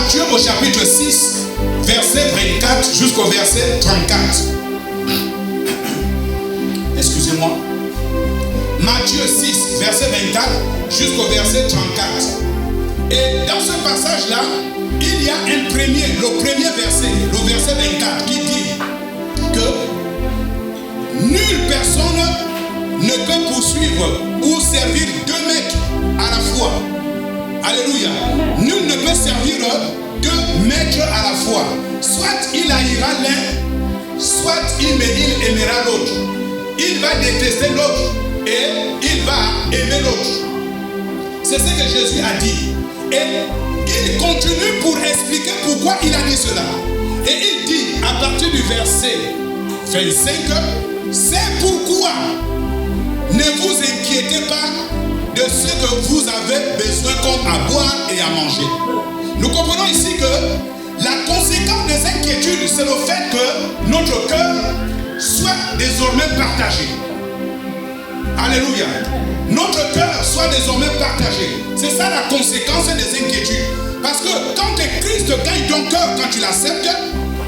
Matthieu au chapitre 6, verset 24 jusqu'au verset 34. Excusez-moi. Matthieu 6, verset 24 jusqu'au verset 34. Et dans ce passage-là, il y a le premier verset, le verset 24, qui dit que nulle personne ne peut poursuivre ou servir 2 maîtres à la fois. Alléluia. Nul ne peut servir 2 maîtres à la fois. Soit il haïra l'un, soit il aimera l'autre. Il va détester l'autre et il va aimer l'autre. C'est ce que Jésus a dit. Et il continue pour expliquer pourquoi il a dit cela. Et il dit à partir du verset 25, c'est pourquoi ne vous inquiétez pas de ce que vous avez besoin comme à boire et à manger. Nous comprenons ici que la conséquence des inquiétudes, c'est le fait que notre cœur soit désormais partagé. Alléluia. Notre cœur soit désormais partagé. C'est ça la conséquence des inquiétudes. Parce que quand Christ gagne ton cœur, quand tu l'acceptes,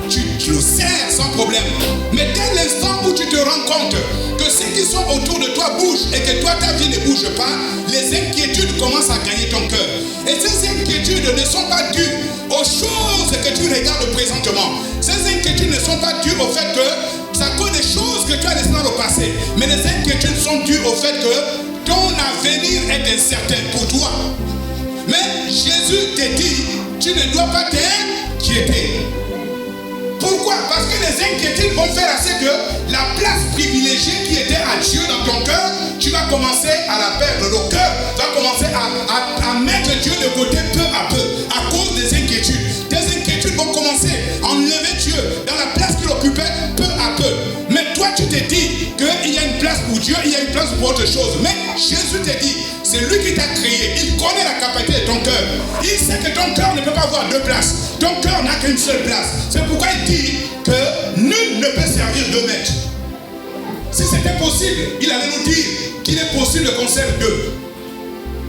tu le sers sans problème. Mais dès l'instant où tu te rends compte que ceux qui sont autour de toi bougent et que toi ta vie ne bouge pas, les inquiétudes commencent à gagner ton cœur. Et ces inquiétudes ne sont pas dues aux choses que tu regardes présentement. Ces inquiétudes ne sont pas dues au fait que ça cause des choses que tu as laissées dans le passé. Mais les inquiétudes sont dues au fait que ton avenir est incertain pour toi. Mais Jésus te dit, tu ne dois pas t'inquiéter. Pourquoi? Parce que les inquiétudes vont faire à ce que la place privilégiée qui était à Dieu dans ton cœur, tu vas commencer à la perdre. Le cœur va commencer à mettre Dieu de côté peu à peu à cause des inquiétudes. Tes inquiétudes vont commencer à enlever Dieu dans la place qu'il occupait peu à peu. Mais toi tu te dis qu'il y a une place pour Dieu, il y a une place pour autre chose. Mais Jésus te dit, c'est lui qui t'a créé. Il connaît la capacité de ton cœur. Il sait que ton cœur ne peut pas avoir 2 places. Ton cœur n'a qu'une seule place. C'est pourquoi il dit que nul ne peut servir 2 maîtres. Si c'était possible, il allait nous dire qu'il est possible qu'on serve 2.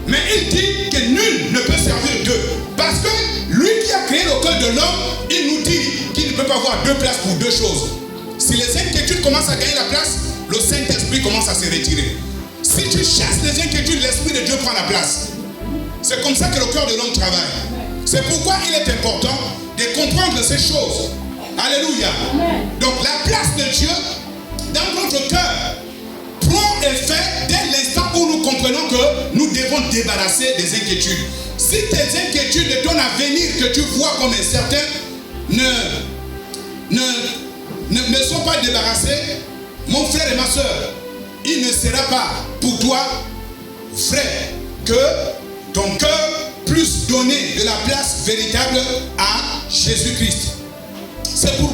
Mais il dit que nul ne peut servir 2. Parce que lui qui a créé le cœur de l'homme, il nous dit qu'il ne peut pas avoir 2 places pour 2 choses. Si les inquiétudes commencent à gagner la place, le Saint-Esprit commence à se retirer. Si tu chasses les inquiétudes, l'Esprit de Dieu prend la place. C'est comme ça que le cœur de l'homme travaille. C'est pourquoi il est important de comprendre ces choses. Alléluia. Donc la place de Dieu dans notre cœur prend effet dès l'instant où nous comprenons que nous devons débarrasser des inquiétudes. Si tes inquiétudes de ton avenir que tu vois comme incertain ne sont pas débarrassées, mon frère et ma soeur, il ne sera pas pour toi vrai que ton cœur puisse donner de la place véritable à Jésus-Christ. C'est pour